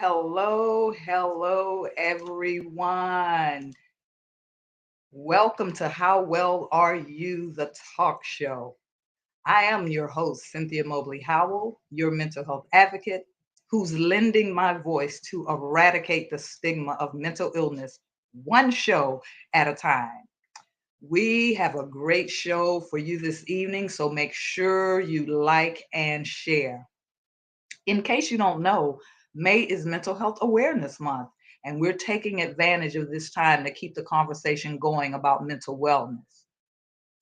hello, everyone. Welcome to How Well Are You, the talk show. I am your host, Cynthia Mobley Howell, your mental health advocate, who's lending my voice to eradicate the stigma of mental illness, one show at a time. We have a great show for you this evening, so make sure you like and share. In case you don't know, May is Mental Health Awareness Month, and we're taking advantage of this time to keep the conversation going about mental wellness.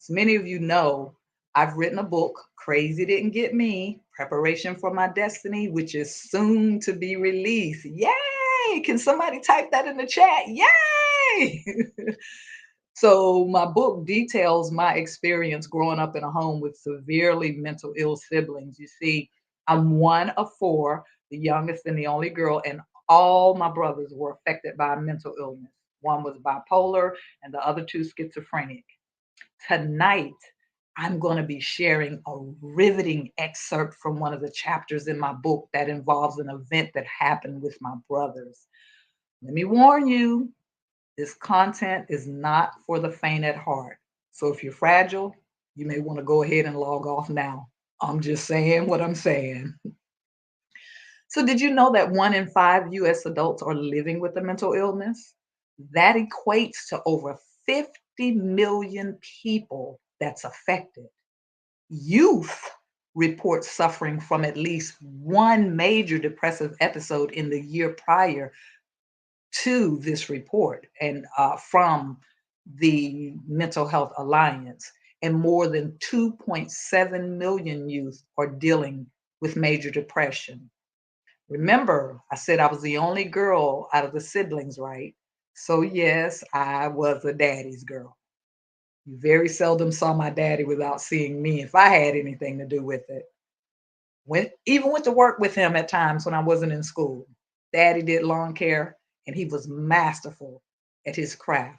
As many of you know, I've written a book, Crazy Didn't Get Me, Preparation for My Destiny, which is soon to be released. Yay! Can somebody type that in the chat? Yay! So, my book details my experience growing up in a home with severely mental ill siblings. You see, I'm one of four, the youngest and the only girl, and all my brothers were affected by mental illness. One was bipolar, and the other two schizophrenic. Tonight, I'm going to be sharing a riveting excerpt from one of the chapters in my book that involves an event that happened with my brothers. Let me warn you, this content is not for the faint at heart. So if you're fragile, you may want to go ahead and log off now. I'm just saying what I'm saying. So, did you know that 1 in 5 US adults are living with a mental illness? That equates to over 50 million people that's affected. Youth report suffering from at least one major depressive episode in the year prior to this report and from the Mental Health Alliance. And more than 2.7 million youth are dealing with major depression. Remember, I said I was the only girl out of the siblings, right? So, yes, I was a daddy's girl. You very seldom saw my daddy without seeing me if I had anything to do with it. Even went to work with him at times when I wasn't in school. Daddy did lawn care, and he was masterful at his craft.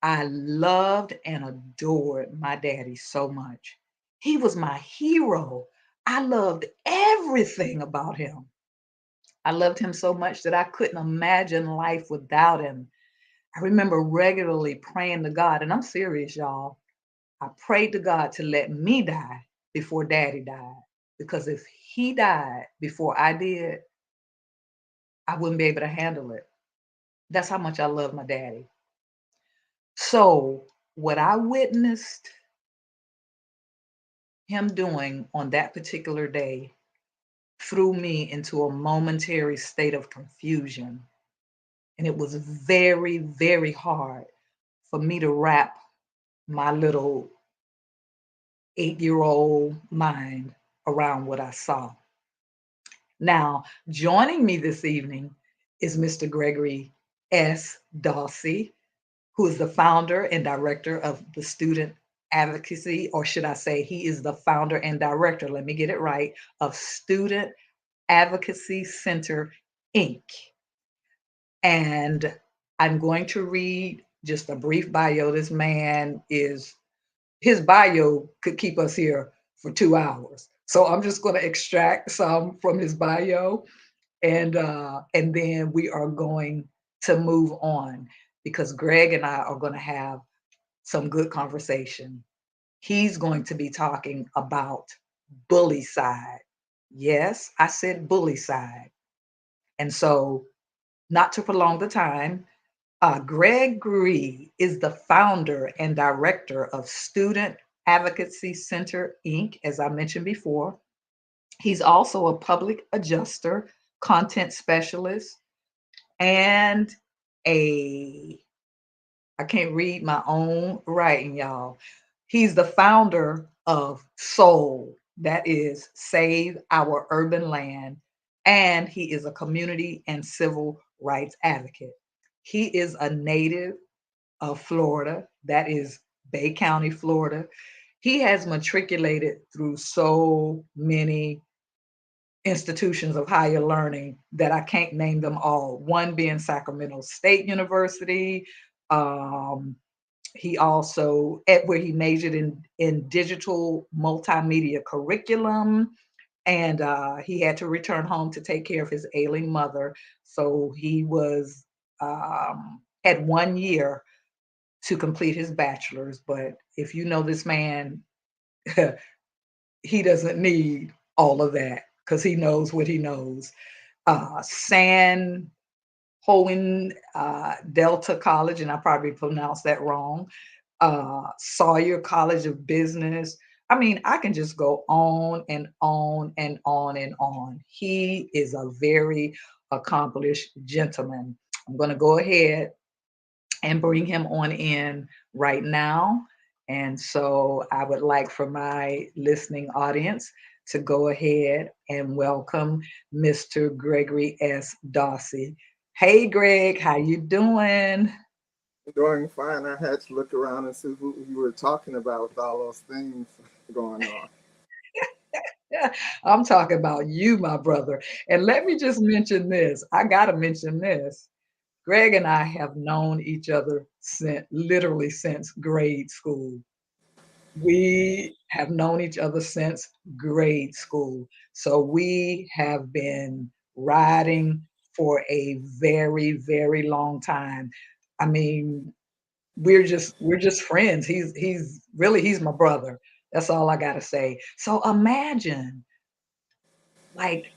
I loved and adored my daddy so much. He was my hero. I loved everything about him. I loved him so much that I couldn't imagine life without him. I remember regularly praying to God, and I'm serious, y'all. I prayed to God to let me die before daddy died. Because if he died before I did, I wouldn't be able to handle it. That's how much I love my daddy. So, what I witnessed him doing on that particular day threw me into a momentary state of confusion. And it was very, very hard for me to wrap my little 8-year old mind around what I saw. Now, joining me this evening is Mr. Gregory S. Dawsey, who is the founder and director of the Student Advocacy, or should I say, he is the founder and director, let me get it right, of Student Advocacy Center, Inc. And I'm going to read just a brief bio. This man is, his bio could keep us here for 2 hours. So I'm just going to extract some from his bio, and then we are going to move on because Greg and I are going to have some good conversation. He's going to be talking about bully side. Yes, I said bully side. And so, not to prolong the time, Gregory is the founder and director of Student Advocacy Center, Inc., as I mentioned before. He's also a public adjuster, content specialist, and a, I can't read my own writing, y'all. He's the founder of Soul, that is Save Our Urban Land, and he is a community and civil rights advocate. He is a native of Florida, that is Bay County, Florida. He has matriculated through so many institutions of higher learning that I can't name them all. One being Sacramento State University. Um, he also, at where he majored in digital multimedia curriculum. and he had to return home to take care of his ailing mother. So he was had 1 year to complete his bachelor's. But if you know this man, he doesn't need all of that because he knows what he knows. San Hoen Delta College, and I probably pronounced that wrong. Sawyer College of Business. I mean, I can just go on and on and on and on. He is a very accomplished gentleman. I'm going to go ahead and bring him on in right now. And so I would like for my listening audience to go ahead and welcome Mr. Gregory S. Dawsey. Hey Greg, how you doing? Doing fine. I had to look around and see who you were talking about with all those things going on. Yeah, I'm talking about you, my brother. And let me just mention this. I got to mention this. Greg and I have known each other since literally since grade school. We have known each other since grade school. So we have been riding for a very, very long time. I mean, we're just friends. He's my brother. That's all I gotta say. So imagine like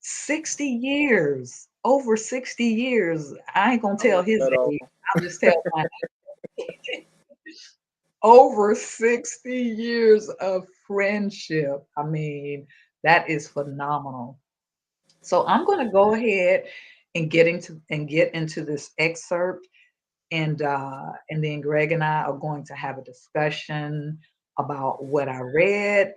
60 years, over 60 years. I ain't gonna I'm tell not his that old. age. I'll just tell mine. Over 60 years of friendship. I mean, that is phenomenal. So I'm going to go ahead and get into this excerpt, and then Greg and I are going to have a discussion about what I read,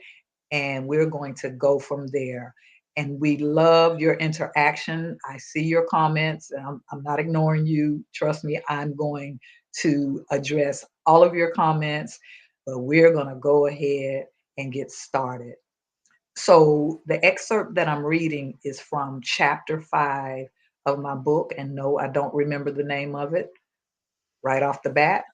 and we're going to go from there. And we love your interaction. I see your comments, and I'm not ignoring you. Trust me, I'm going to address all of your comments, but we're going to go ahead and get started. So, the excerpt that I'm reading is from chapter 5 of my book. And no, I don't remember the name of it right off the bat,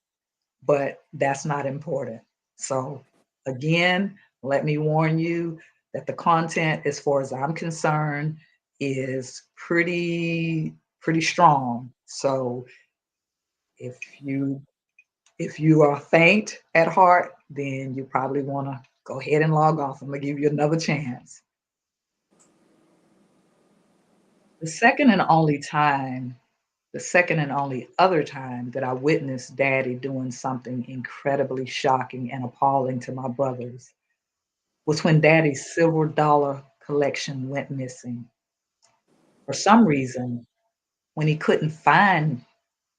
but that's not important. So, again, let me warn you that the content, as far as I'm concerned, is pretty strong. So, if you if you are faint at heart, then you probably want to go ahead and log off. I'm gonna give you another chance. The second and only time, the second and only other time that I witnessed Daddy doing something incredibly shocking and appalling to my brothers was when Daddy's silver dollar collection went missing. For some reason, when he couldn't find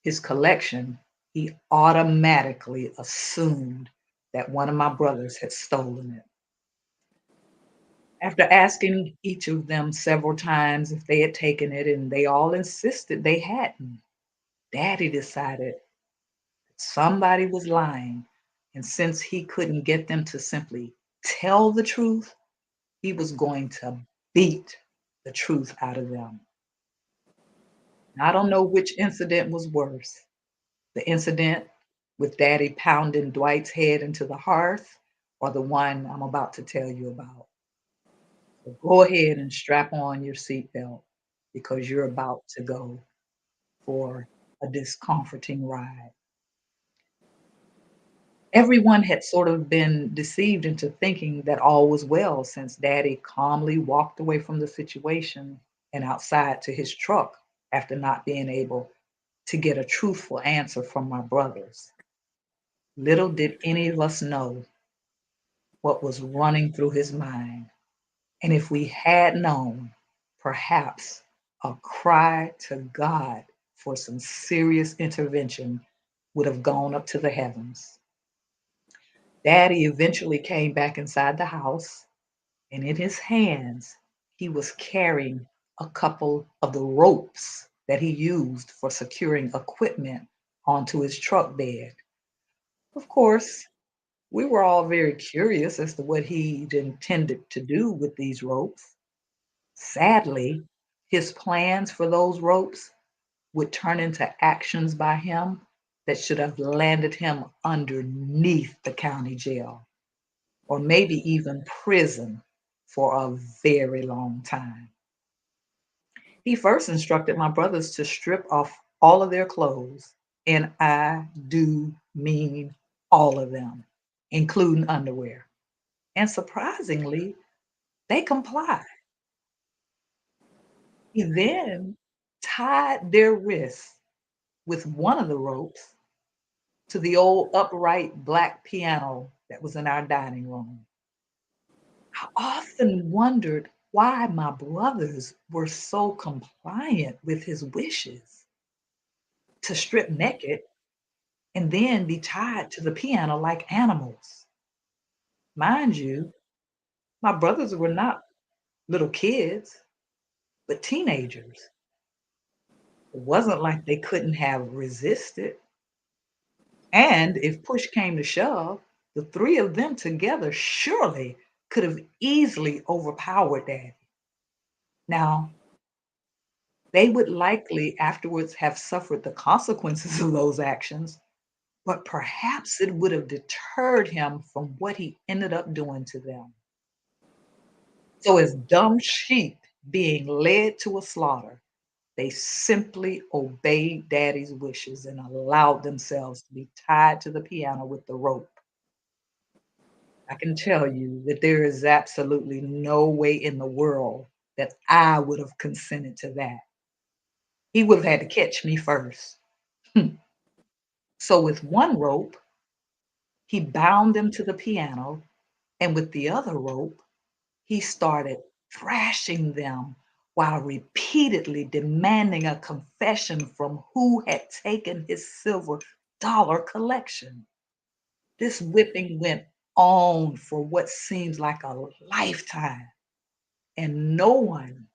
his collection, he automatically assumed that one of my brothers had stolen it. After asking each of them several times if they had taken it, and they all insisted they hadn't, Daddy decided somebody was lying. And since he couldn't get them to simply tell the truth, he was going to beat the truth out of them. I don't know which incident was worse, the incident with Daddy pounding Dwight's head into the hearth, or the one I'm about to tell you about. So go ahead and strap on your seatbelt because you're about to go for a discomforting ride. Everyone had sort of been deceived into thinking that all was well since Daddy calmly walked away from the situation and outside to his truck after not being able to get a truthful answer from my brothers. Little did any of us know what was running through his mind. And if we had known, perhaps a cry to God for some serious intervention would have gone up to the heavens. Daddy eventually came back inside the house, and in his hands, he was carrying a couple of the ropes that he used for securing equipment onto his truck bed. Of course, we were all very curious as to what he intended to do with these ropes. Sadly, his plans for those ropes would turn into actions by him that should have landed him underneath the county jail, or maybe even prison. for a very long time. He first instructed my brothers to strip off all of their clothes, and I do mean all of them, including underwear. And surprisingly, they complied. He then tied their wrists with one of the ropes to the old upright black piano that was in our dining room. I often wondered why my brothers were so compliant with his wishes to strip naked and then be tied to the piano like animals. Mind you, my brothers were not little kids, but teenagers. It wasn't like they couldn't have resisted. And if push came to shove, the three of them together surely could have easily overpowered Daddy. Now, they would likely afterwards have suffered the consequences of those actions, but perhaps it would have deterred him from what he ended up doing to them. So, as dumb sheep being led to a slaughter, they simply obeyed Daddy's wishes and allowed themselves to be tied to the piano with the rope. I can tell you that there is absolutely no way in the world that I would have consented to that. He would have had to catch me first. So, with one rope, he bound them to the piano, and with the other rope, he started thrashing them while repeatedly demanding a confession from who had taken his silver dollar collection. This whipping went on for what seems like a lifetime, and no one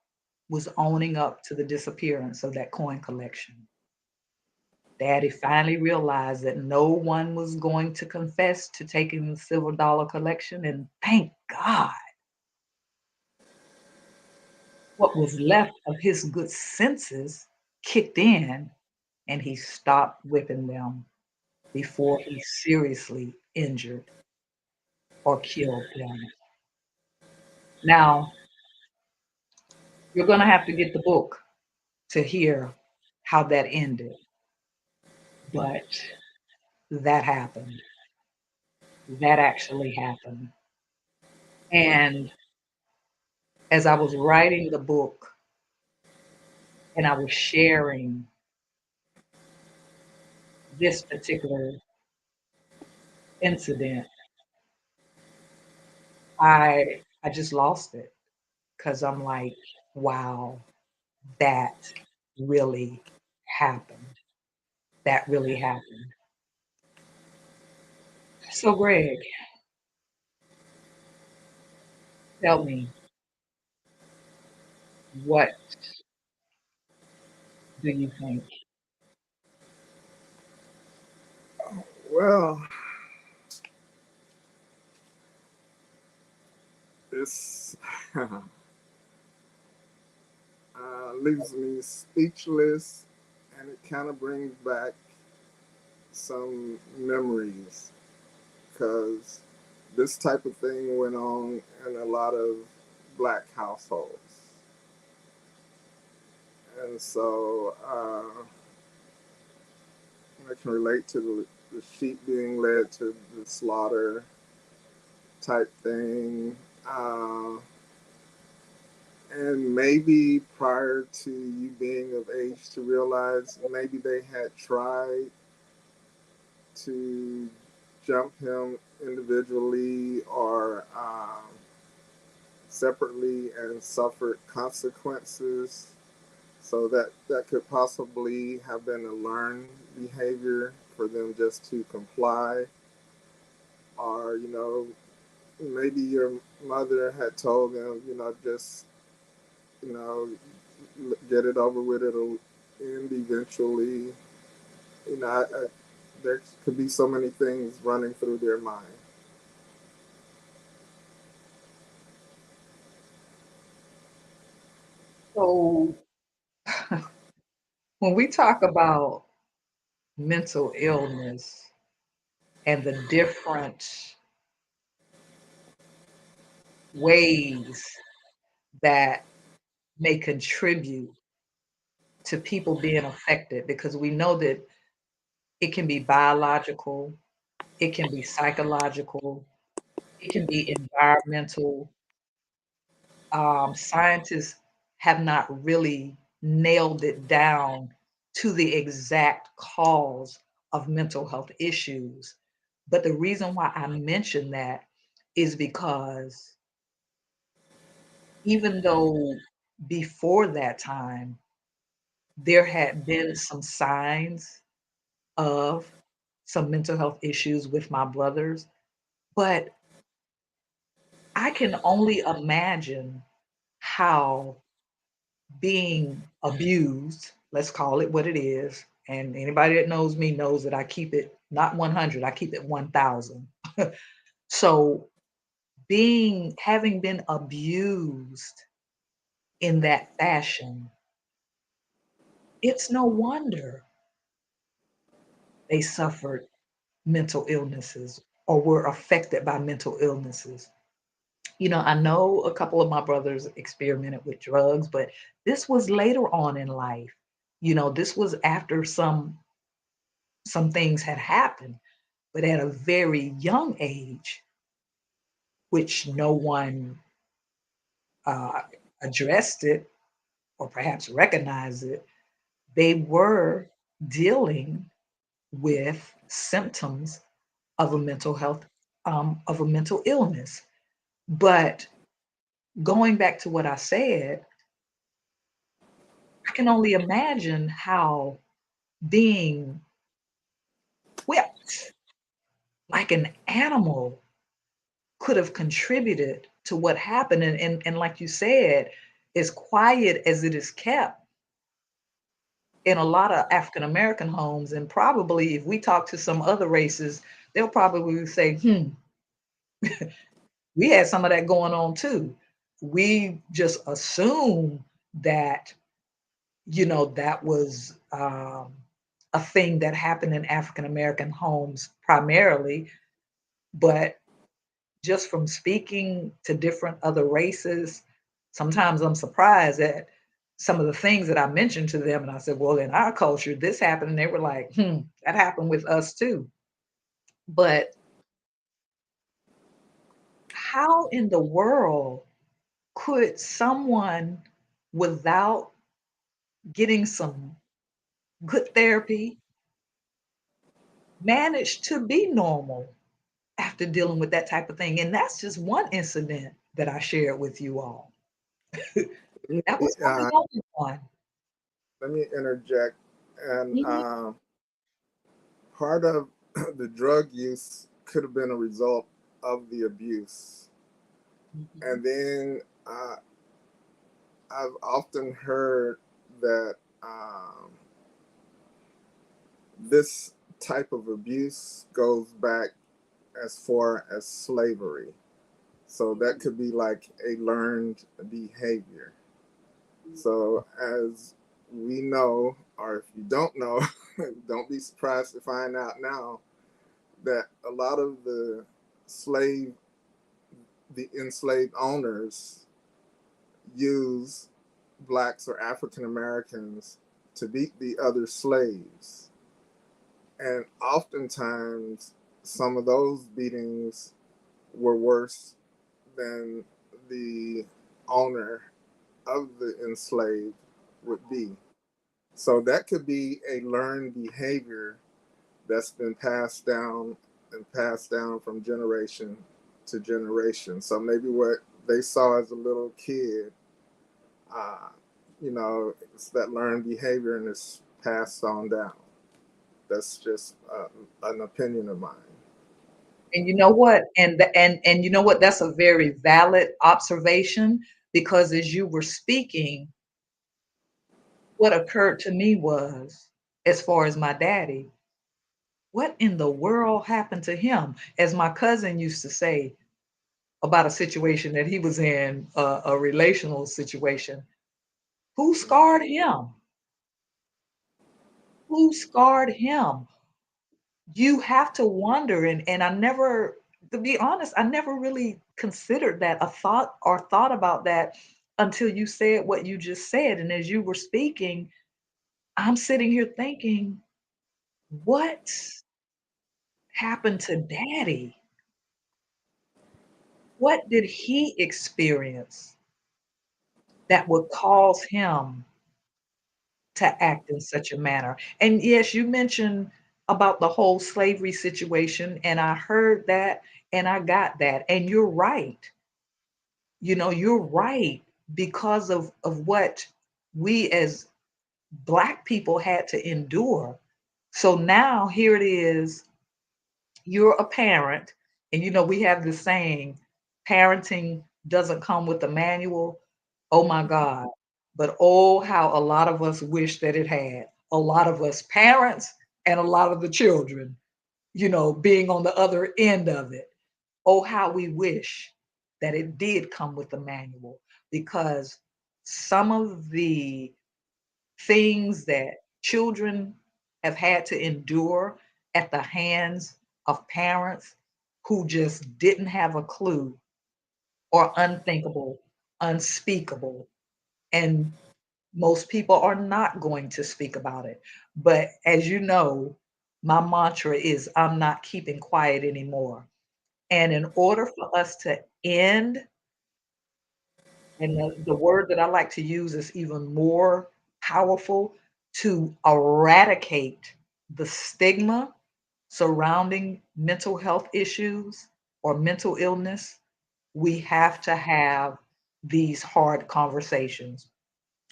was owning up to the disappearance of that coin collection. Daddy finally realized that no one was going to confess to taking the silver dollar collection, and thank God, what was left of his good senses kicked in, and he stopped whipping them before he seriously injured or killed them. Now, you're going to have to get the book to hear how that ended, but that happened. That actually happened. And as I was writing the book and I was sharing this particular incident, I just lost it because I'm like, wow, that really happened. That really happened. So, Greg, tell me, what do you think? Well, this leaves me speechless, and it kind of brings back some memories because this type of thing went on in a lot of black households. And so I can relate to the sheep being led to the slaughter type thing. And maybe prior to you being of age to realize maybe they had tried to jump him individually or separately and suffered consequences. So that could possibly have been a learned behavior for them just to comply. Or, maybe your mother had told them, just, you know, get it over with, it'll end eventually. There could be so many things running through their mind. So, when we talk about mental illness and the different ways that may contribute to people being affected, because we know that it can be biological, it can be psychological, it can be environmental. Scientists have not really nailed it down to the exact cause of mental health issues. But the reason why I mention that is because even though before that time, there had been some signs of some mental health issues with my brothers, but I can only imagine how being abused, let's call it what it is, and anybody that knows me knows that I keep it not 100, I keep it 1,000. So, being having been abused in that fashion, it's no wonder they suffered mental illnesses or were affected by mental illnesses. I know a couple of my brothers experimented with drugs, but this was later on in life. This was after some things had happened, but at a very young age, which no one uh, addressed it or perhaps recognized it. They were dealing with symptoms of a mental health, of a mental illness. But going back to what I said, I can only imagine how being whipped like an animal could have contributed to what happened. And like you said, as quiet as it is kept in a lot of African American homes, and probably if we talk to some other races, they'll probably say, we had some of that going on too. We just assume that, that was a thing that happened in African American homes primarily. But just from speaking to different other races, sometimes I'm surprised at some of the things that I mentioned to them. And I said, well, in our culture, this happened. And they were like, that happened with us too. But how in the world could someone without getting some good therapy manage to be normal after dealing with that type of thing? And that's just one incident that I shared with you all. That was not the Uh, only one. let me interject. And Mhm. part of the drug use could have been a result of the abuse. Mhm. And then I've often heard that this type of abuse goes back as far as slavery. So that could be like a learned behavior. So, as we know, or if you don't know, don't be surprised to find out now that a lot of slave, the enslaved owners use blacks or African Americans to beat the other slaves. And oftentimes, some of those beatings were worse than the owner of the enslaved would be. So that could be a learned behavior that's been passed down and passed down from generation to generation. So maybe what they saw as a little kid, uh, it's that learned behavior and it's passed on down. That's just an opinion of mine. And you know what? And you know what? That's a very valid observation, because as you were speaking, what occurred to me was, as far as my daddy, what in the world happened to him? As my cousin used to say about a situation that he was in, a relational situation. Who scarred him? Who scarred him? You have to wonder. And I never, to be honest, I never really considered that a thought or thought about that until you said what you just said. And as you were speaking, I'm sitting here thinking, what happened to daddy? What did he experience that would cause him to act in such a manner? And yes, you mentioned about the whole slavery situation, and I heard that and I got that. And you're right. You're right because of what we as Black people had to endure. So now here it is, you're a parent, and we have this saying, parenting doesn't come with a manual. Oh my God. But oh, how a lot of us wish that it had. A lot of us parents and a lot of the children, being on the other end of it. Oh, how we wish that it did come with a manual, because some of the things that children have had to endure at the hands of parents who just didn't have a clue, or unthinkable, unspeakable. And most people are not going to speak about it. But as you know, my mantra is I'm not keeping quiet anymore. And in order for us to end, and the word that I like to use is even more powerful, to eradicate the stigma surrounding mental health issues or mental illness, we have to have these hard conversations.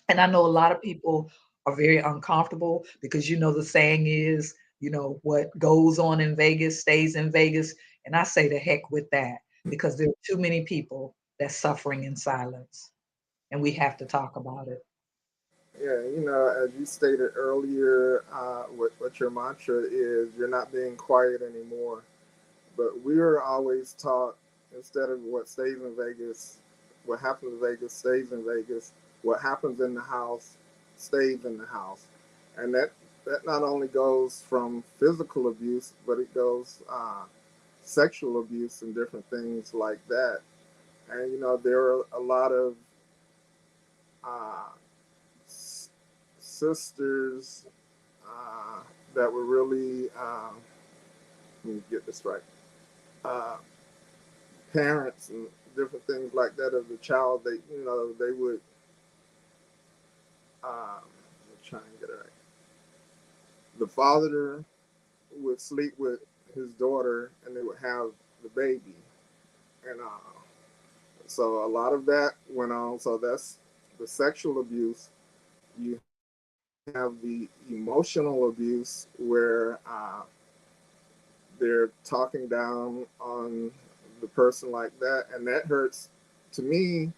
And I know a lot of people are very uncomfortable because the saying is, what goes on in Vegas stays in Vegas. And I say the heck with that, because there are too many people that's suffering in silence, and we have to talk about it. Yeah, as you stated earlier, what your mantra is, you're not being quiet anymore. But we are always taught, instead of what stays in Vegas, what happens in Vegas stays in Vegas. What happens in the house stays in the house, and that not only goes from physical abuse, but it goes sexual abuse and different things like that. And there are a lot of uh, sisters that were really, let me get this right, uh, parents and different things like that of the child. They would, try and get it right. The father would sleep with his daughter, and they would have the baby, and so a lot of that went on. So that's the sexual abuse. You have the emotional abuse where they're talking down on the person like that, and that hurts. To me,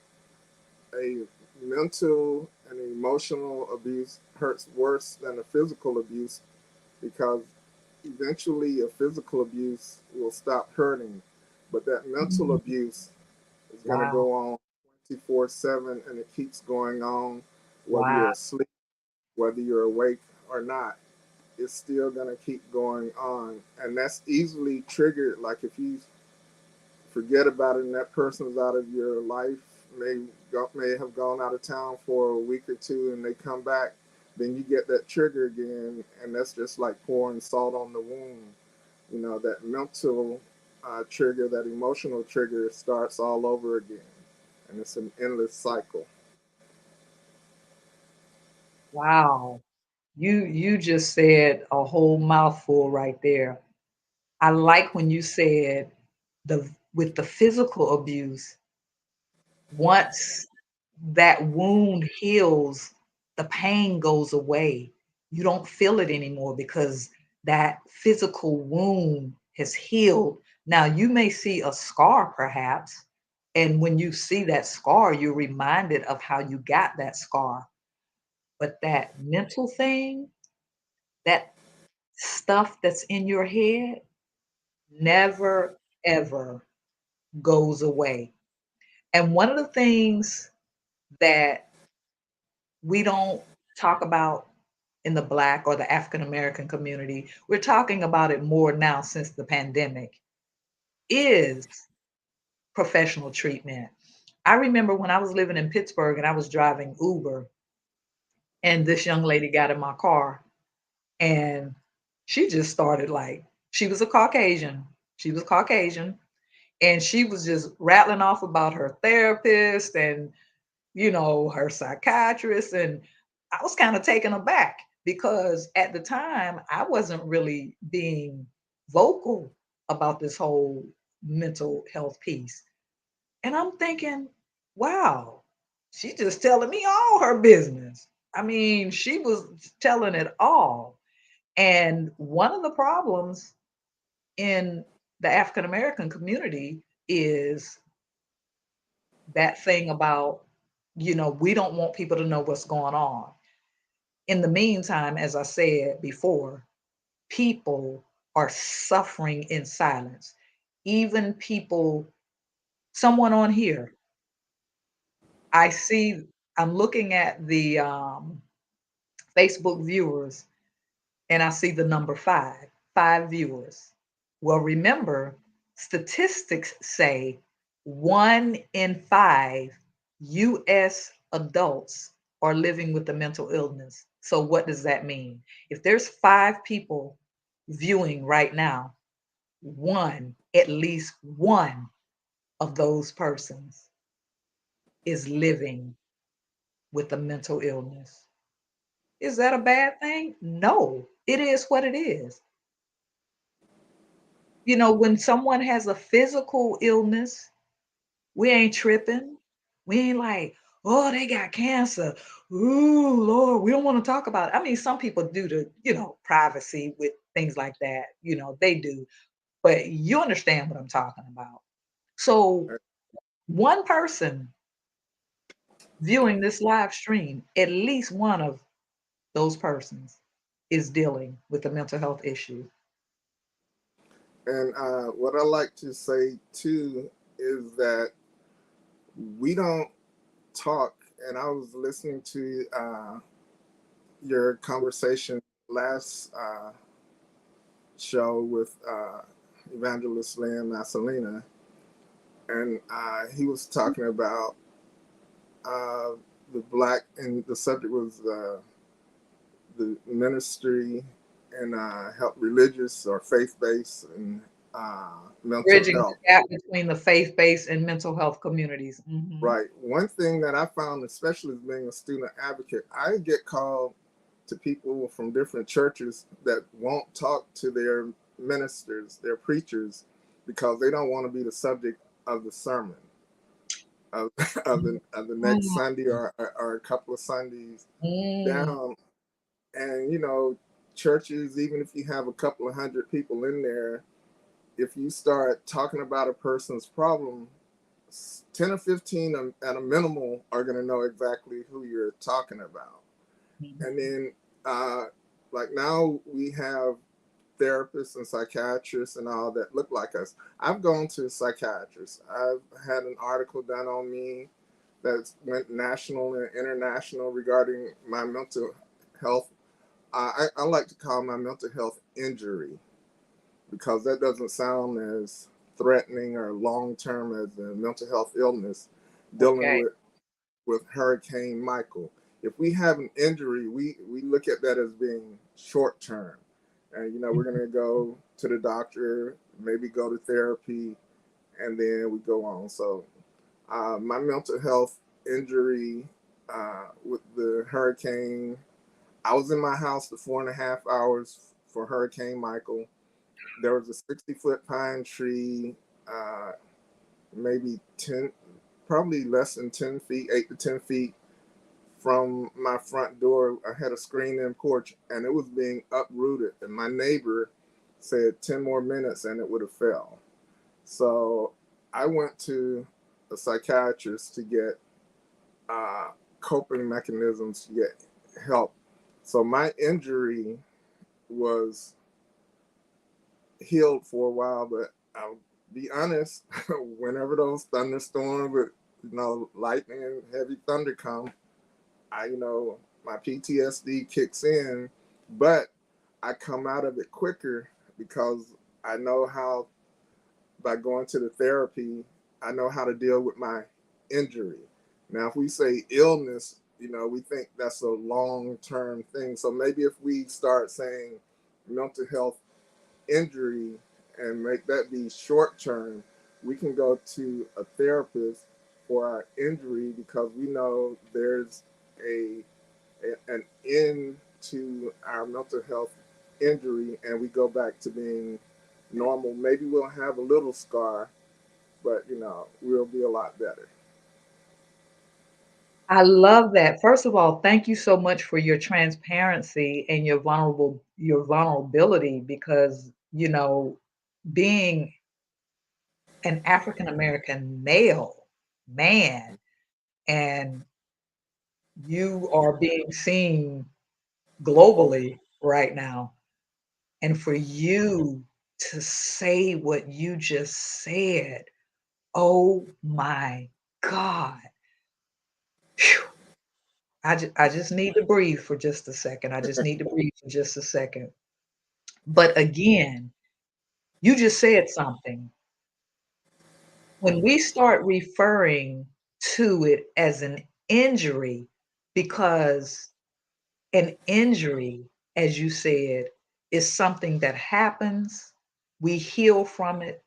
a mental and emotional abuse hurts worse than a physical abuse, because eventually a physical abuse will stop hurting, but that mental Mhm. abuse is going to Wow. go on 24/7, and it keeps going on whether Wow. you're asleep, whether you're awake or not. It's still going to keep going on, and that's easily triggered. Like if you forget about it and that person's out of your life, may have gone out of town for a week or two, and they come back, then you get that trigger again, and that's just like pouring salt on the wound. That mental trigger, that emotional trigger starts all over again, and it's an endless cycle. Wow. You just said a whole mouthful right there. I like when you said the with the physical abuse, once that wound heals, the pain goes away. You don't feel it anymore because that physical wound has healed. Now, you may see a scar perhaps, and when you see that scar, you're reminded of how you got that scar. But that mental thing, that stuff that's in your head, never ever goes away. And one of the things that we don't talk about in the Black or the African American community, we're talking about it more now since the pandemic, is professional treatment. I remember when I was living in Pittsburgh and I was driving Uber, and this young lady got in my car and she just started like, she was a Caucasian. She was Caucasian. And she was just rattling off about her therapist and, her psychiatrist. And I was kind of taken aback because at the time I wasn't really being vocal about this whole mental health piece. And I'm thinking, wow, she's just telling me all her business. I mean, she was telling it all. And one of the problems in the African American community is that thing about, we don't want people to know what's going on. In the meantime, as I said before, people are suffering in silence. Even people, someone on here, I see, I'm looking at the Facebook viewers and I see the number five viewers. Well, remember, statistics say 1 in 5 US adults are living with a mental illness. So, what does that mean? If there's 5 people viewing right now, at least one of those persons is living with a mental illness. Is that a bad thing? No, it is what it is. When someone has a physical illness, we ain't tripping. We ain't like, oh, they got cancer. Ooh, Lord, we don't want to talk about it. I mean, some people do the, privacy with things like that. They do. But you understand what I'm talking about. So, one person viewing this live stream, at least one of those persons is dealing with a mental health issue. And what I like to say too is that we don't talk. And I was listening to your conversation last show with Evangelist Leon Massalina, and he was talking about the black, and the subject was the ministry and help, religious or faith-based, and mental Bridging the health. gap between the faith-based and mental health communities. Mhm. Right. One thing that I found, especially as being a student advocate, I get called to people from different churches that won't talk to their ministers, their preachers, because they don't want to be the subject of the sermon of, of the next Mm, Sunday, or a couple of Sundays mm, down. And churches, even if you have a couple of hundred people in there, if you start talking about a person's problem, 10 or 15 at a minimal are going to know exactly who you're talking about. And mhm. then, like now, we have therapists and psychiatrists and all that look like us. I've gone to psychiatrists. I've had an article done on me that went national and international regarding my mental health. I like to call my mental health injury, because that doesn't sound as threatening or long term as a mental health illness, dealing Okay. with Hurricane Michael. If we have an injury, we look at that as being short term. And we're Mhm. gonna go to the doctor, maybe go to therapy, and then we go on. So my mental health injury with the hurricane, I was in my house for 4.5 hours for Hurricane Michael. There was a 60-foot pine tree, uh, maybe 10, probably less than 10 feet, 8 to 10 feet from my front door. I had a screened-in porch, and it was being uprooted. And my neighbor said 10 more minutes and it would have fell. So I went to a psychiatrist to get uh, coping mechanisms, to get help. So my injury was healed for a while, but I'll be honest, whenever those thunderstorms with lightning and heavy thunder come, my PTSD kicks in, but I come out of it quicker because I know how, by going to the therapy, I know how to deal with my injury. Now, if we say illness, we think that's a long term thing. So maybe if we start saying mental health injury and make that be short term, we can go to a therapist for our injury because we know there's an end to our mental health injury and we go back to being normal. Maybe we'll have a little scar, but we'll be a lot better. I love that. First of all, thank you so much for your transparency and your vulnerability because, being an African American male man and you are being seen globally right now, and for you to say what you just said, oh my God. Phew. I just need to breathe for just a second. I just need to breathe for just a second. But again, you just said something. When we start referring to it as an injury, because an injury, as you said, is something that happens, we heal from it,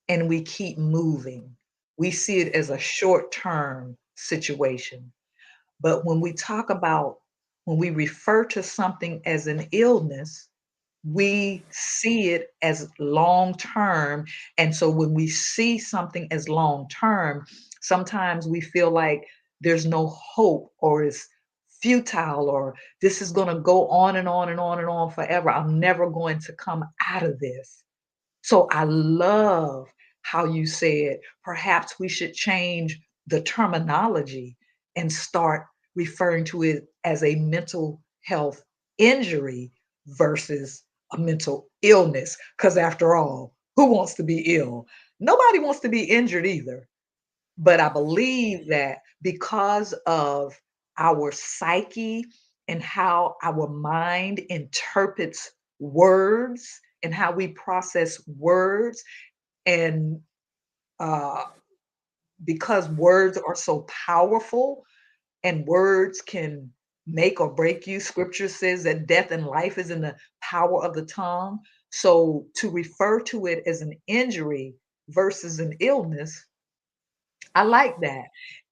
and we keep moving. We see it as a short-term situation. But when we refer to something as an illness, we see it as long term. And so when we see something as long term, sometimes we feel like there's no hope or it's futile or this is going to go on and on and on and on forever. I'm never going to come out of this. So I love how you said perhaps we should change the terminology and start referring to it as a mental health injury versus a mental illness. Because after all, who wants to be ill? Nobody wants to be injured either. But I believe that because of our psyche and how our mind interprets words and how we process words, and uh, because words are so powerful and words can make or break you, scripture says that death and life is in the power of the tongue. So to refer to it as an injury versus an illness, I like that.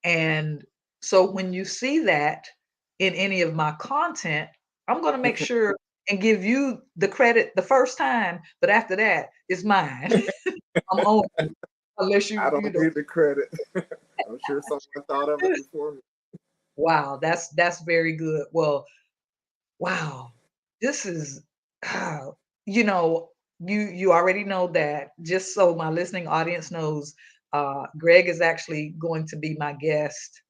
And so when you see that in any of my content, I'm going to make sure and give you the credit the first time, but after that, it's mine. I'm on you, unless I you don't know. need the credit. I'm sure someone thought of it before me. Wow, that's very good. Well, wow, this is, ah, you know, you already know that. Just so my listening audience knows, Greg is actually going to be my guest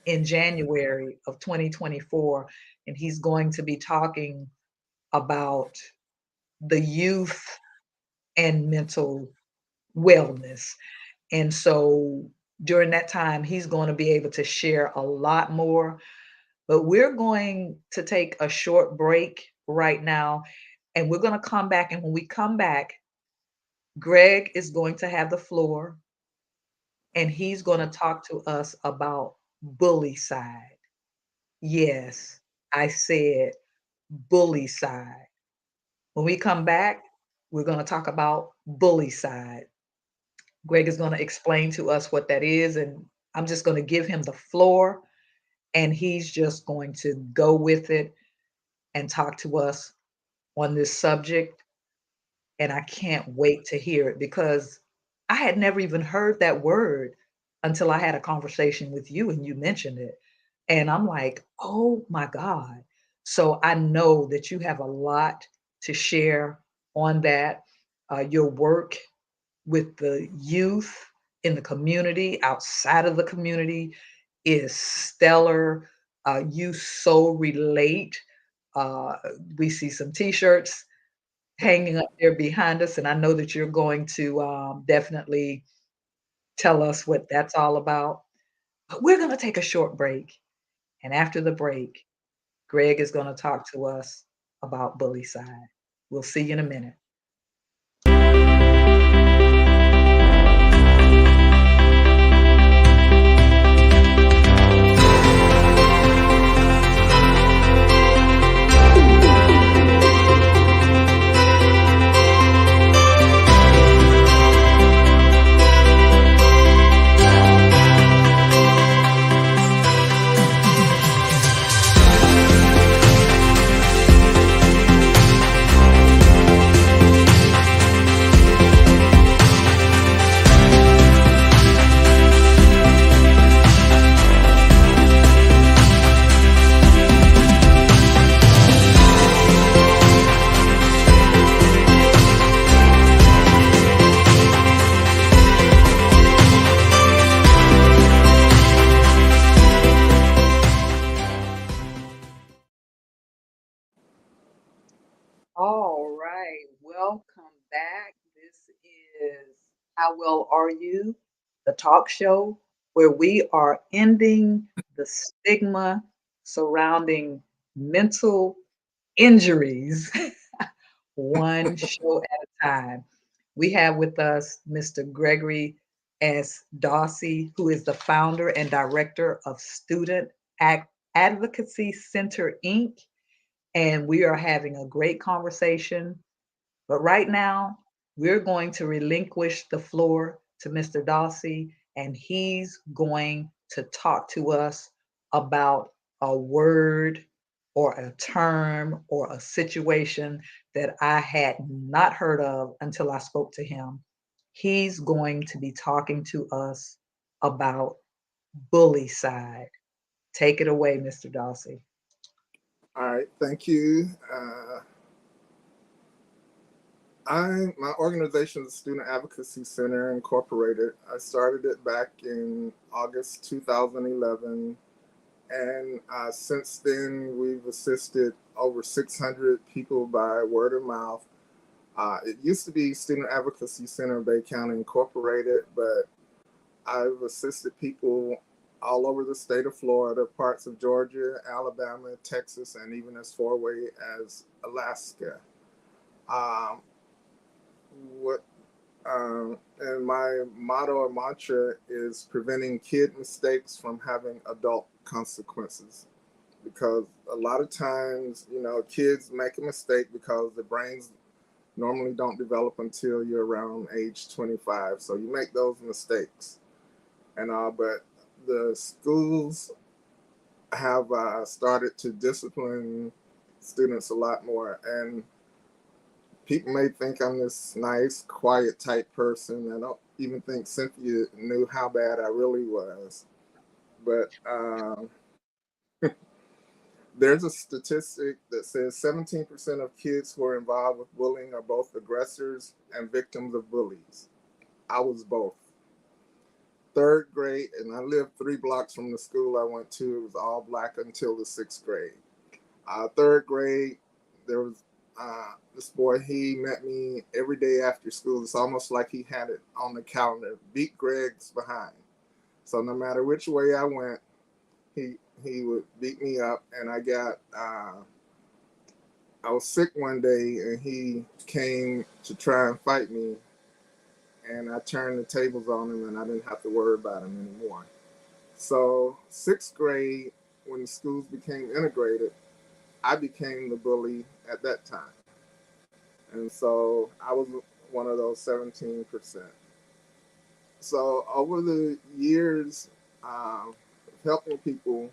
in January of 2024, and he's going to be talking about the youth and mental wellness. And so during that time, he's going to be able to share a lot more. But we're going to take a short break right now, and we're going to come back. And when we come back, Greg is going to have the floor, and he's going to talk to us about bully side. Yes, I said bully side. When we come back, we're going to talk about bully side. Greg is going to explain to us what that is, and I'm just going to give him the floor, and he's just going to go with it and talk to us on this subject. And I can't wait to hear it because I had never even heard that word until I had a conversation with you and you mentioned it. And I'm like, oh my God. So I know that you have a lot to share on that. Your work with the youth in the community, outside of the community, is stellar. You so relate. Uh, we see some t-shirts hanging up there behind us, and I know that you're going to definitely tell us what that's all about. But we're going to take a short break. And after the break, Greg is going to talk to us about bully side. We'll see you in a minute. All right, welcome back. This is How Well Are You? The talk show where we are ending the stigma surrounding mental injuries one show at a time. We have with us Mr. Gregory S. Dawsey, who is the founder and director of Student Advocacy Center, Inc. And we are having a great conversation. But right now, we're going to relinquish the floor to Mr. Dawsey, and he's going to talk to us about a word or a term or a situation that I had not heard of until I spoke to him. He's going to be talking to us about bully side. Take it away, Mr. Dawsey. All right, thank you. My organization is Student Advocacy Center Incorporated. I started it back in August 2011, and since then we've assisted over 600 people by word of mouth. It used to be Student Advocacy Center Bay County Incorporated, but I've assisted people all over the state of Florida, parts of Georgia, Alabama, Texas, and even as far away as Alaska. Um, what and my motto or mantra is preventing kid mistakes from having adult consequences. Because a lot of times, kids make a mistake because their brains normally don't develop until you're around age 25. So you make those mistakes. But the schools have started to discipline students a lot more. And people may think I'm this nice, quiet type person. I don't even think Cynthia knew how bad I really was. But there's a statistic that says 17% of kids who are involved with bullying are both aggressors and victims of bullies. I was both. Third grade, and I lived 3 blocks from the school I went to. It was all black until the 6th grade. Third grade, there was this boy. He met me every day after school. It's almost like he had it on the calendar. Beat Greg's behind. So no matter which way I went, he would beat me up. And I was sick one day, and he came to try and fight me. And I turned the tables on him, and I didn't have to worry about him anymore. So 6th grade, when the schools became integrated, I became the bully at that time. And so I was one of those 17%. So over the years helping people,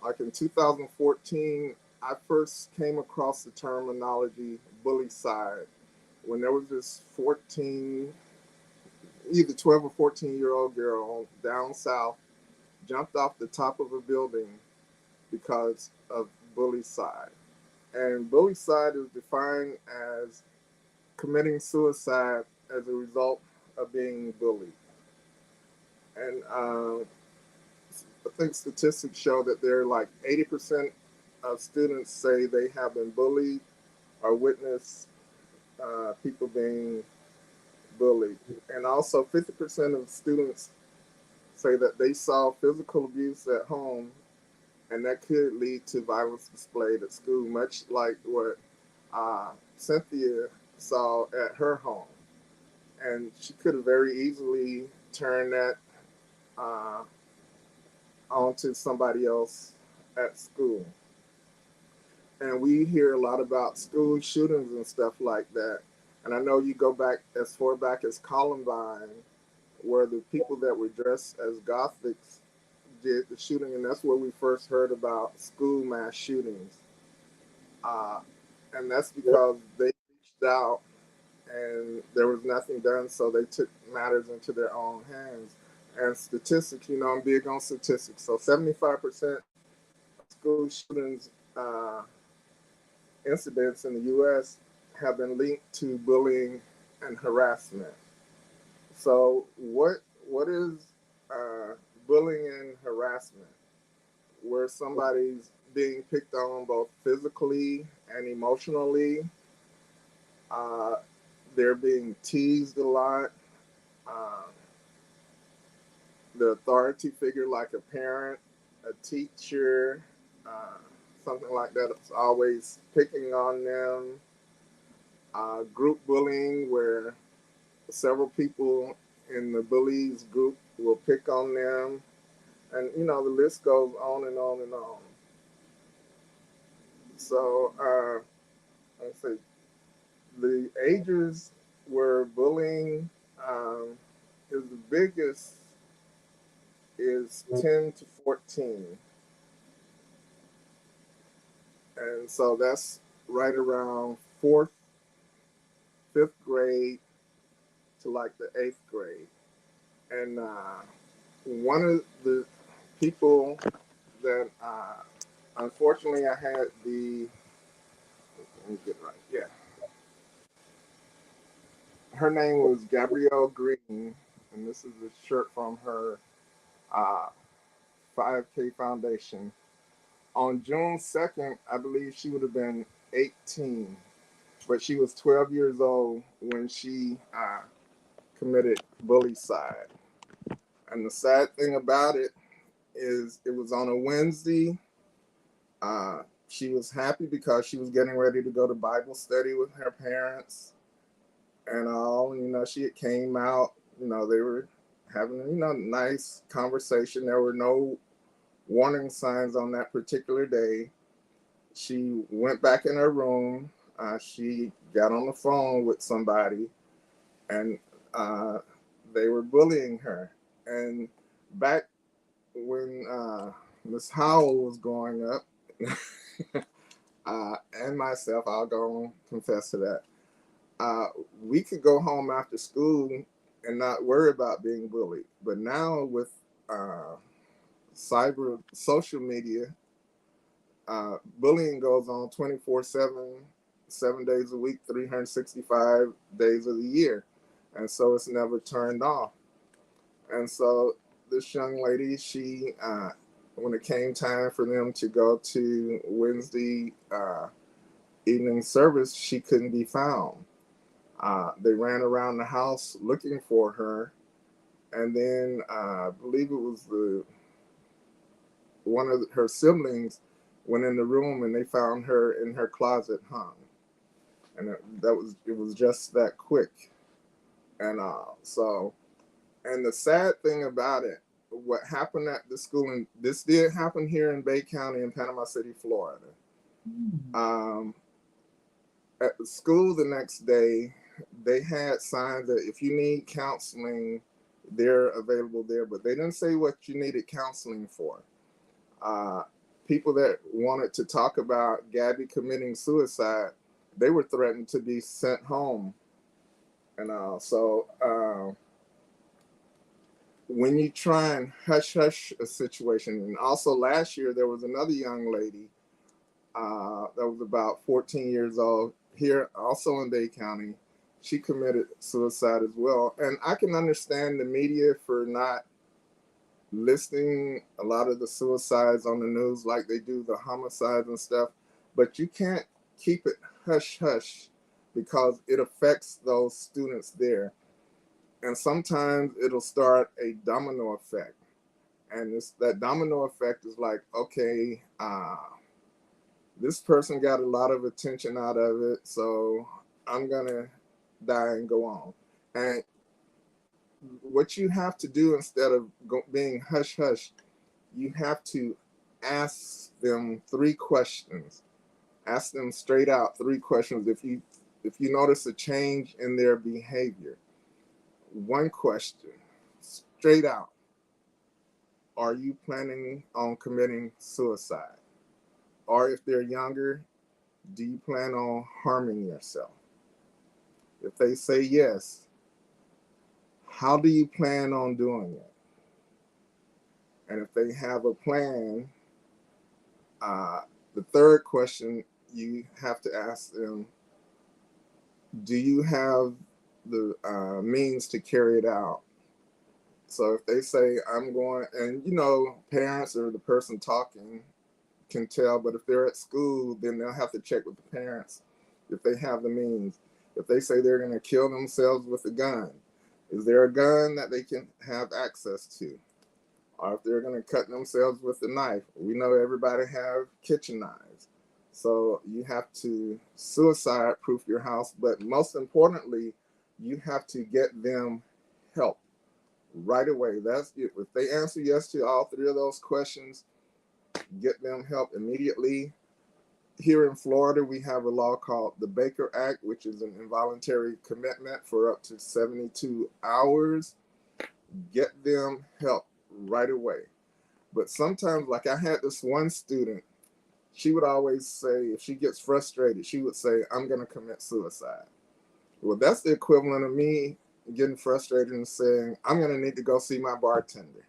like in 2014, I first came across the terminology bully side when there was this 14, either 12 or 14-year-old girl down south jumped off the top of a building because of bully side. And bully side is defined as committing suicide as a result of being bullied. And I think statistics show that there are like 80% of students say they have been bullied or witnessed people being bullied. And also 50% of students say that they saw physical abuse at home, and that could lead to violence displayed at school, much like what Cynthia saw at her home. And she could have very easily turned that uh, onto somebody else at school. And we hear a lot about school shootings and stuff like that. And I know you go back as far back as Columbine, where the people that were dressed as Gothics did the shooting, and that's where we first heard about school mass shootings. Uh, and that's because they reached out and there was nothing done, so they took matters into their own hands. And statistics, I'm big on statistics. So 75% of school shootings incidents in the U.S. have been linked to bullying and harassment. So what is uh, bullying and harassment? Where somebody's being picked on both physically and emotionally, Uh, they're being teased a lot. Uh, the authority figure, like a parent, a teacher, uh, something like that, is always picking on them. Group bullying, where several people in the bullies group will pick on them, and the list goes on and on and on. So let's see, the ages where bullying is the biggest is 10 to 14, and so that's right around fourth, fifth grade to like the eighth grade. And one of the people that unfortunately I had the let me get it right. Yeah, her name was Gabrielle Green, and this is a shirt from her uh, 5K Foundation. On June 2nd, I believe she would have been 18, but she was 12 years old when she committed bullycide. And the sad thing about it is it was on a Wednesday. She was happy because she was getting ready to go to Bible study with her parents and all. She had came out. They were having nice conversation. There were no warning signs on that particular day. She went back in her room. She got on the phone with somebody, and they were bullying her. And back when Miss Howell was growing up, and myself, I'll go and confess to that. We could go home after school and not worry about being bullied. But now with cyber social media, bullying goes on 24/7, 7 days a week, 365 days of the year. And so it's never turned off. And so this young lady, she, when it came time for them to go to Wednesday evening service, she couldn't be found. They ran around the house looking for her, and then I believe it was the one of her siblings went in the room and they found her in her closet hung, and it was just that quick. And and the sad thing about it, what happened at the school, and this did happen here in Bay County in Panama City, Florida. Um, at the school the next day, they had signs that if you need counseling, they're available there, but they didn't say what you needed counseling for. Uh, People that wanted to talk about Gabby committing suicide, they were threatened to be sent home. And when you try and hush hush a situation, and also last year there was another young lady that was about 14 years old here, also in Bay County. She committed suicide as well. And I can understand the media for not listing a lot of the suicides on the news like they do the homicides and stuff, but you can't keep it hush hush because it affects those students there. And sometimes it'll start a domino effect. And that domino effect is like, okay, this person got a lot of attention out of it, so I'm gonna die and go on. And what you have to do instead of being hush hush, you have to ask them three questions. Ask them straight out three questions. If you notice a change in their behavior, one question, straight out: are you planning on committing suicide? Or if they're younger, do you plan on harming yourself? If they say yes, how do you plan on doing it? And if they have a plan, the third question you have to ask them: do you have the means to carry it out? So if they say, I'm going, and parents or the person talking can tell, but if they're at school, then they'll have to check with the parents if they have the means. If they say they're going to kill themselves with a gun, is there a gun that they can have access to? Or if they're going to cut themselves with a knife, we know everybody have kitchen knives. So you have to suicide proof your house, but most importantly, you have to get them help right away. That's it. If they answer yes to all three of those questions, get them help immediately. Here in Florida, we have a law called the Baker Act, which is an involuntary commitment for up to 72 hours. Get them help right away. But sometimes, like I had this one student, she would always say, if she gets frustrated, she would say, I'm going to commit suicide. Well, that's the equivalent of me getting frustrated and saying, I'm going to need to go see my bartender.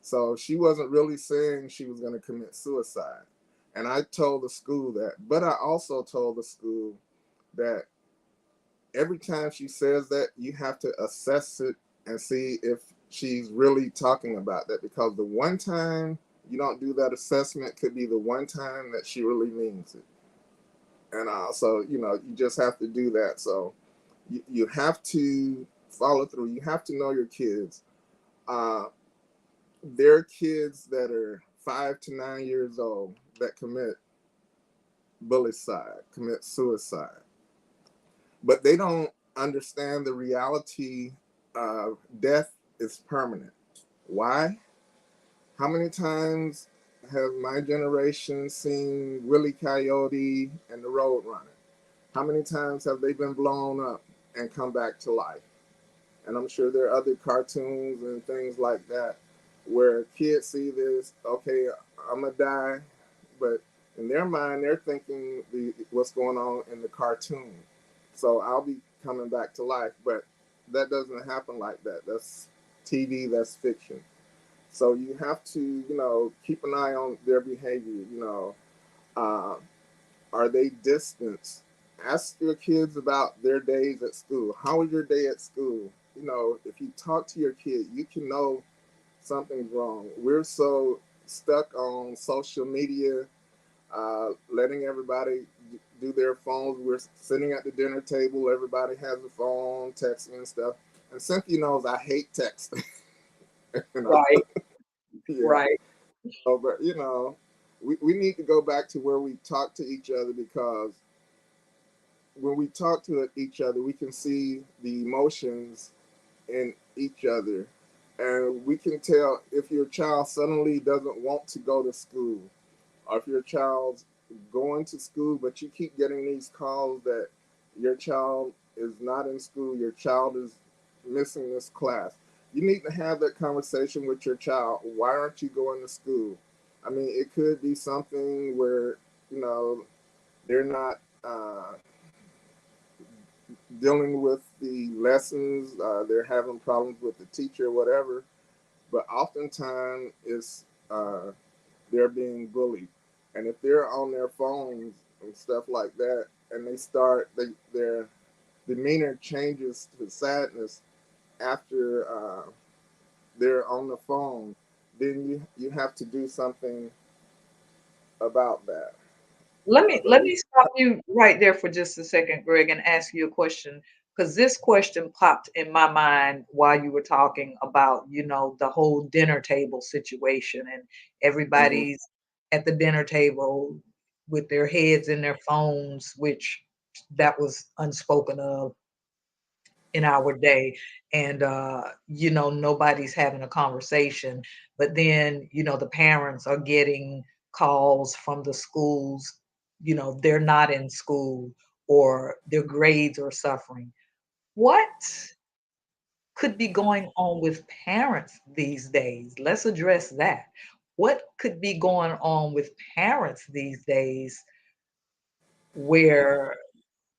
So she wasn't really saying she was going to commit suicide. And I told the school that, but I also told the school that every time she says that, you have to assess it and see if she's really talking about that, because the one time you don't do that assessment could be the one time that she really means it. And so, you just have to do that. So you have to follow through. You have to know your kids. Uh, there are kids that are 5 to 9 years old that commit bullicide, commit suicide, but they don't understand the reality of death is permanent. Why? How many times have my generation seen Willie Coyote and the Road Runner? How many times have they been blown up and come back to life? And I'm sure there are other cartoons and things like that where kids see this, okay, I'm gonna die, but in their mind, they're thinking what's going on in the cartoon. So I'll be coming back to life, but that doesn't happen like that. That's TV, that's fiction. So you have to, keep an eye on their behavior. Uh, are they distanced? Ask your kids about their days at school. How was your day at school? If you talk to your kid, you can know something's wrong. We're so stuck on social media, letting everybody do their phones. We're sitting at the dinner table. Everybody has a phone, texting and stuff. And Cynthia knows I hate texting. you know, Right, yeah. right. But we need to go back to where we talk to each other, because when we talk to each other, we can see the emotions in each other. And we can tell if your child suddenly doesn't want to go to school, or if your child's going to school, but you keep getting these calls that your child is not in school, your child is missing this class. You need to have that conversation with your child. Why aren't you going to school? I mean, it could be something where, they're not dealing with the lessons, they're having problems with the teacher, whatever. But oftentimes it's they're being bullied, and if they're on their phones and stuff like that, and their demeanor changes to sadness after they're on the phone, then you have to do something about that. Let So me stop you right there for just a second, Greg, and ask you a question, because this question popped in my mind while you were talking about, the whole dinner table situation, and mhm, everybody's at the dinner table with their heads in their phones, which that was unspoken of in our day. And nobody's having a conversation, but then the parents are getting calls from the schools, they're not in school, or their grades are suffering. What could be going on with parents these days? Let's address that. What could be going on with parents these days, where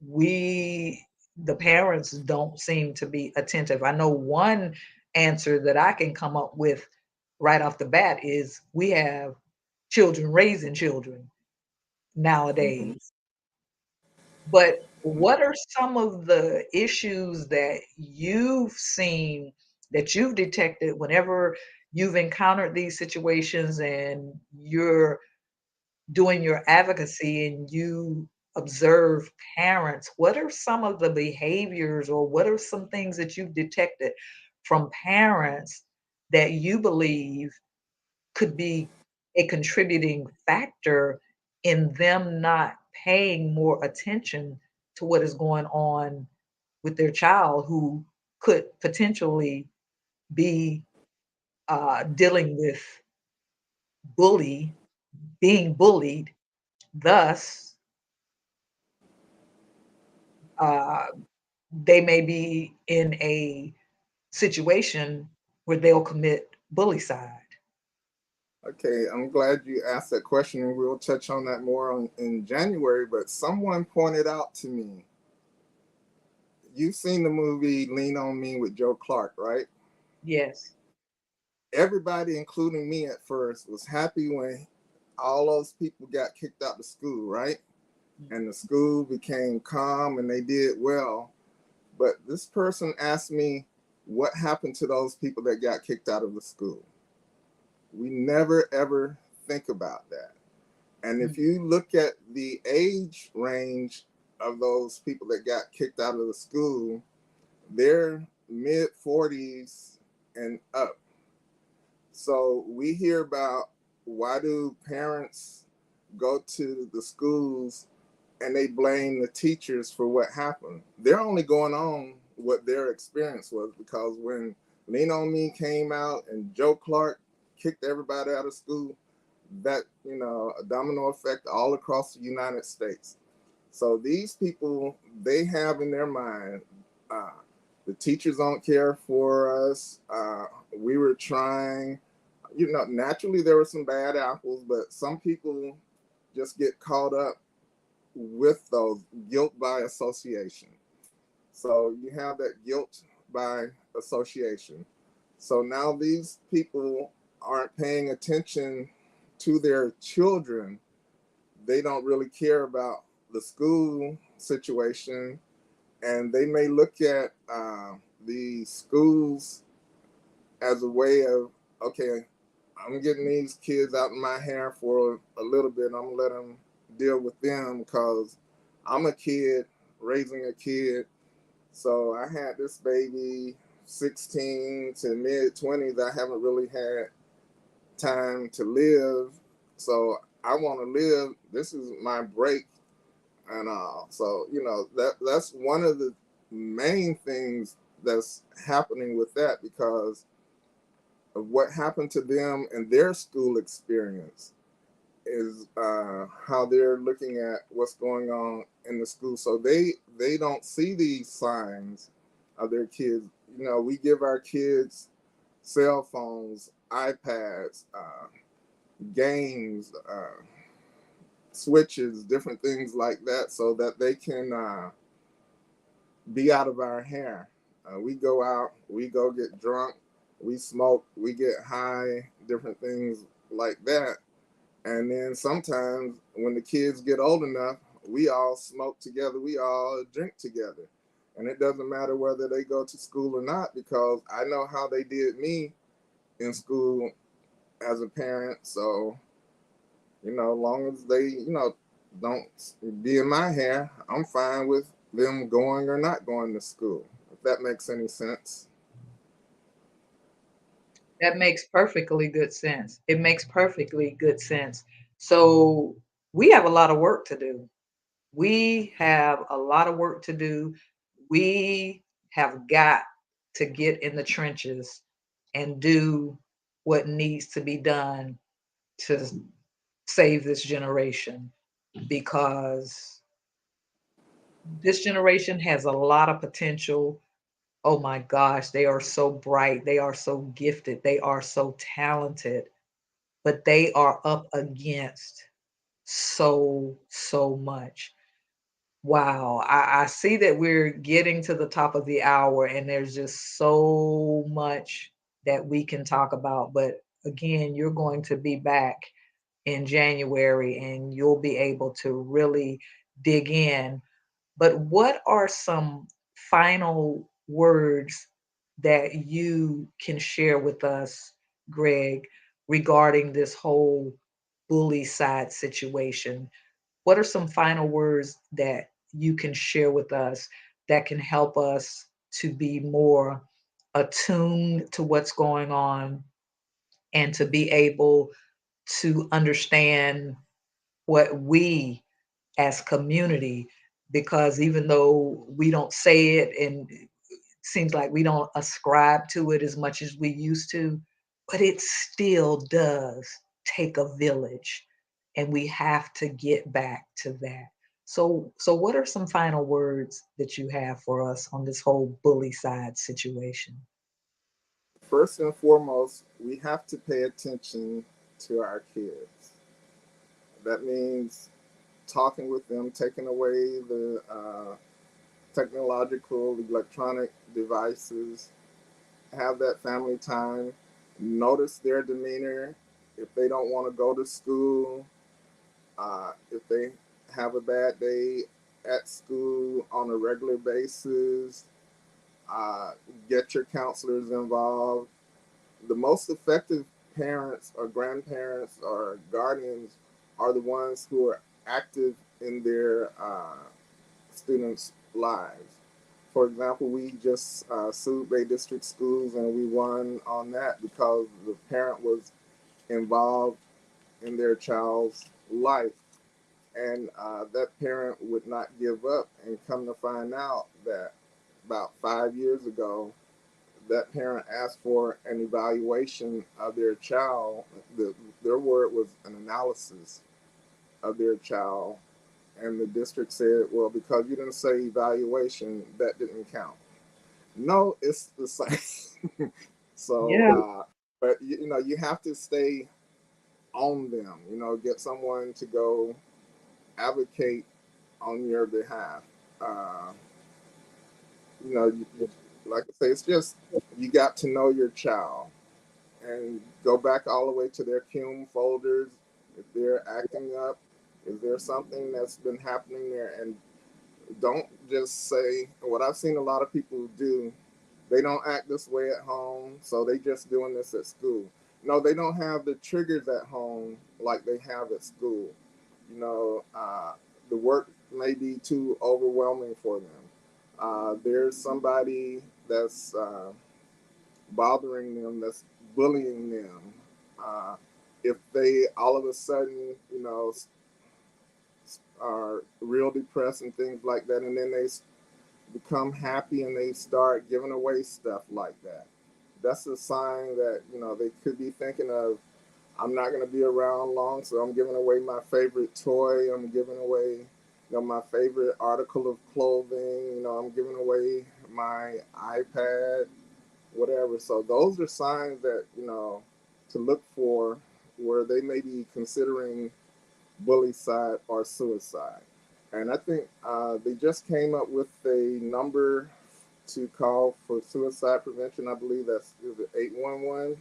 we the parents don't seem to be attentive? I know one answer that I can come up with right off the bat is we have children raising children mhm. nowadays. But what are some of the issues that you've seen, that you've detected whenever you've encountered these situations and you're doing your advocacy, and you observe parents, what are some of the behaviors or what are some things that you've detected from parents that you believe could be a contributing factor in them not paying more attention to what is going on with their child who could potentially be dealing with bully, being bullied, thus uh, they may be in a situation where they'll commit bullycide. Okay, I'm glad you asked that question, and we'll touch on that more in January. But someone pointed out to me, you've seen the movie Lean on Me with Joe Clark, right? Yes. Everybody, including me at first, was happy when all those people got kicked out of school, right? And the school became calm and they did well. But this person asked me, what happened to those people that got kicked out of the school? We never ever think about that. And if you look at the age range of those people that got kicked out of the school, they're mid 40s and up. So we hear about, why do parents go to the schools and they blame the teachers for what happened? They're only going on what their experience was, because when Lean on Me came out and Joe Clark kicked everybody out of school, that, a domino effect all across the United States. So these people, they have in their mind, uh, the teachers don't care for us. We were trying, naturally there were some bad apples, but some people just get caught up with those, guilt by association. So you have that guilt by association. So now these people aren't paying attention to their children. They don't really care about the school situation, and they may look at the schools as a way of, okay, I'm getting these kids out of my hair for a little bit. I'm gonna let them deal with them because I'm a kid raising a kid. So I had this baby 16 to mid 20s. I haven't really had time to live. So I want to live. This is my break and all. So, that's one of the main things that's happening with that, because of what happened to them and their school experience is how they're looking at what's going on in the school. So they don't see these signs of their kids. We give our kids cell phones, iPads, games, switches, different things like that, so that they can be out of our hair. We go out, we go get drunk, we smoke, we get high, different things like that. And then sometimes when the kids get old enough, we all smoke together, we all drink together. And it doesn't matter whether they go to school or not, because I know how they did me in school as a parent. So, as long as they, don't be in my hair, I'm fine with them going or not going to school, if that makes any sense. That makes perfectly good sense. It makes perfectly good sense. So we have a lot of work to do. We have a lot of work to do. We have got to get in the trenches and do what needs to be done to save this generation, because this generation has a lot of potential. Oh my gosh, they are so bright, they are so gifted, they are so talented, but they are up against so much. Wow, I see that we're getting to the top of the hour and there's just so much that we can talk about. But again, you're going to be back in January and you'll be able to really dig in. But what are some final words that you can share with us, Greg, regarding this whole bully side situation? what are some final words that you can share with us that can help us to be more attuned to what's going on and to be able to understand what we as community, because even though we don't say it and it seems like we don't ascribe to it as much as we used to, but it still does take a village, and we have to get back to that. So what are some final words that you have for us on this whole bully side situation? First and foremost, we have to pay attention to our kids. That means talking with them, taking away the technological, electronic devices, have that family time, notice their demeanor. If they don't want to go to school, if they have a bad day at school on a regular basis, get your counselors involved. The most effective parents or grandparents or guardians are the ones who are active in their students' lives. For example, we just sued Bay District Schools and we won on that because the parent was involved in their child's life. And that parent would not give up, and come to find out that about 5 years ago, that parent asked for an evaluation of their child. Their word was an analysis of their child. And the district said, well, because you didn't say evaluation, that didn't count. No, it's the same. So, Yeah. but you have to stay on them. Get someone to go advocate on your behalf. Uh, you know, like I say, it's just you got to know your child and go back all the way to their cum folders. If they're acting up, is there something that's been happening there? And don't just say what I've seen a lot of people do. They don't act this way at home, so they just doing this at school. No, they don't have the triggers at home like they have at school. The work may be too overwhelming for them. There's somebody that's bothering them, that's bullying them. Uh, if they all of a sudden, are real depressed and things like that, and then they become happy and they start giving away stuff like that, that's a sign that they could be thinking of, I'm not going to be around long, so I'm giving away my favorite toy. I'm giving away, my favorite article of clothing. I'm giving away my iPad, whatever. So those are signs that to look for, where they may be considering bullycide or suicide. And I think they just came up with a number to call for suicide prevention. I believe that's, is it 811.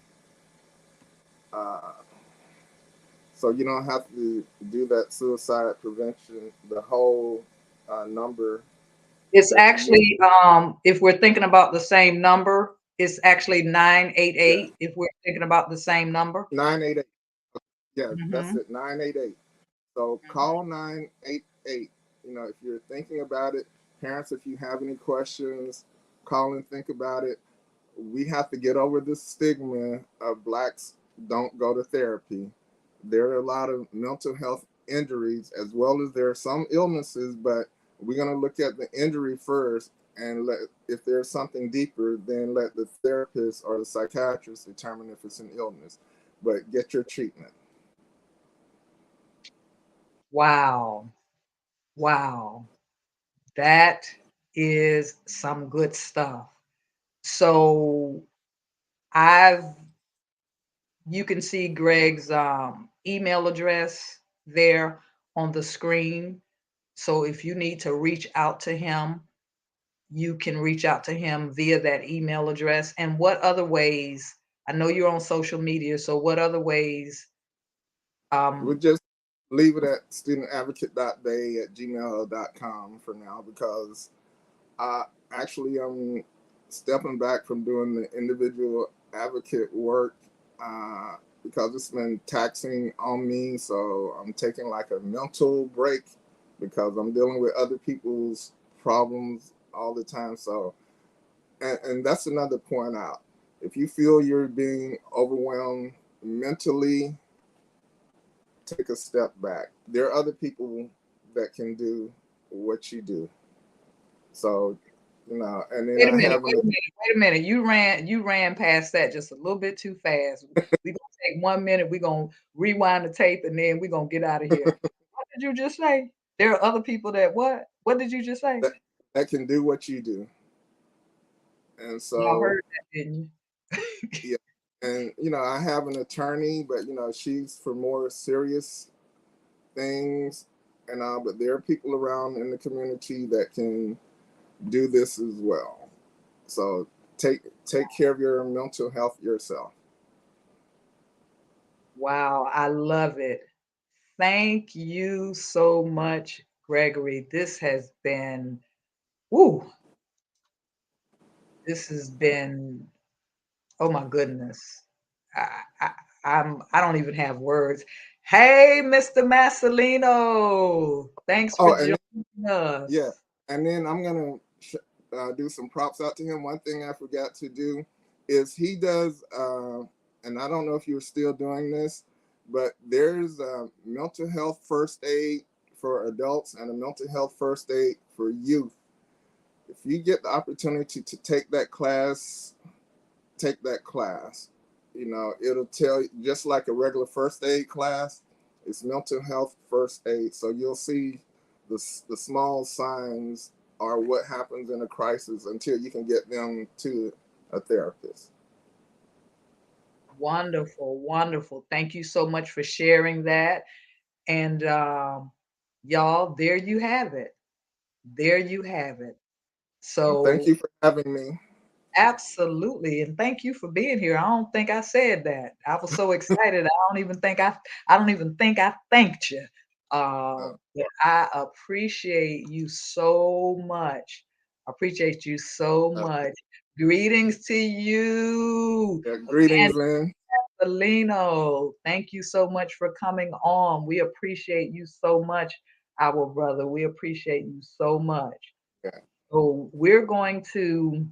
Uh, So you don't have to do that suicide prevention, the whole number It's that you used actually, to. if we're thinking about the same number, it's actually Yeah, 988 if we're thinking about the same number. 988. Yeah, that's Mhm. it, 988. So call 988. If you're thinking about it, parents, if you have any questions, call and think about it. We have to get over the stigma of blacks don't go to therapy. There are a lot of mental health injuries, as well as there are some illnesses, but we're going to look at the injury first, and if there's something deeper, then let the therapist or the psychiatrist determine if it's an illness. But get your treatment. Wow. Wow. That is some good stuff. So I've you can see Greg's email address there on the screen. So if you need to reach out to him, you can reach out to him via that email address. And what other ways? I know you're on social media, so what other ways? We'll Um, just leave it at studentadvocate.bay@gmail.com for now, because I actually stepping back from doing the individual advocate work. because it's been taxing on me. So I'm taking like a mental break because I'm dealing with other people's problems all the time. So, and that's another point out. If you feel you're being overwhelmed mentally, take a step back. There are other people that can do what you do. So, and then Wait a I minute, have wait an a minute, wait a minute. You ran past that just a little bit too fast. We're gonna take 1 minute, we're gonna rewind the tape, and then we're gonna get out of here. What did you just say? There are other people that what? What did you just say? that, that can do what you do. And Y'all so, heard that, didn't you? yeah. And, I have an attorney, but, she's for more serious things. But there are people around in the community that can do this as well. So take care of your mental health yourself. Wow, I love it. Thank you so much, Gregory. This has been, woo, this has been, oh my goodness. I, I, I don't even have words. Hey, Mr. Massolino, thanks for Oh, and joining yeah, us. and then I'm gonna do some props out to him. One thing I forgot to do is he does, and I don't know if you're still doing this, but there's a mental health first aid for adults and a mental health first aid for youth. If you get the opportunity to take that class. It'll tell you just like a regular first aid class. It's mental health first aid, so you'll see the small signs are what happens in a crisis until you can get them to a therapist. Wonderful, wonderful. Thank you so much for sharing that. And y'all, there you have it. There you have it. And thank So you for having me. absolutely, and thank you for being here. I don't think I said that. I was so excited. I don't even think I thanked you. Uh, But I appreciate you so much. I appreciate you so uh, much. Greetings to you yeah, again, greetings, Lynn. Felino. Thank you so much for coming on. We appreciate you so much, our brother. We appreciate you so much. Yeah. So we're going to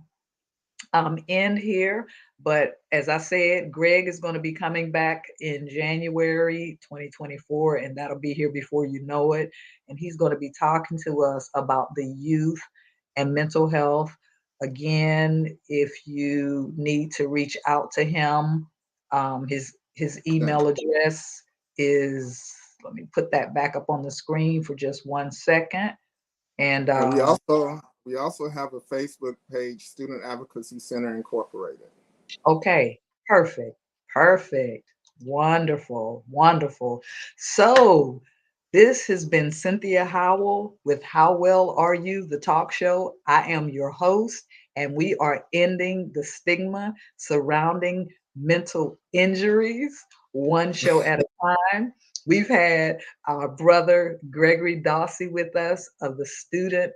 end here. But as I said, Greg is going to be coming back in January 2024, and that'll be here before you know it. And he's going to be talking to us about the youth and mental health. Again, if you need to reach out to him, his Yeah. email address is, let me put that back up on the screen for just 1 second. And And we also have a Facebook page, Student Advocacy Center Incorporated. okay, perfect, perfect, wonderful, wonderful. So, this has been Cynthia Howell with How Well Are You, the talk show. I am your host, and we are ending the stigma surrounding mental injuries, one show at a time. We've had our brother Gregory Dawsey with us of the student.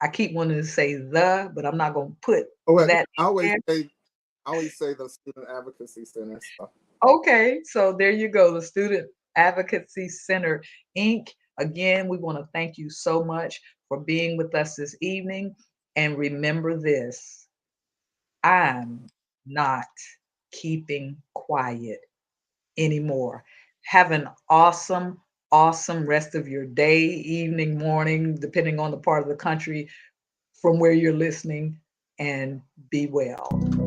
I keep wanting to say the, but I'm not going to put Oh, well, that in there. I always say the Student Advocacy Center. So Okay, so there you go, the Student Advocacy Center, Inc. Again, we want to thank you so much for being with us this evening. And remember this, I'm not keeping quiet anymore. Have an awesome, awesome rest of your day, evening, morning, depending on the part of the country from where you're listening, and be well.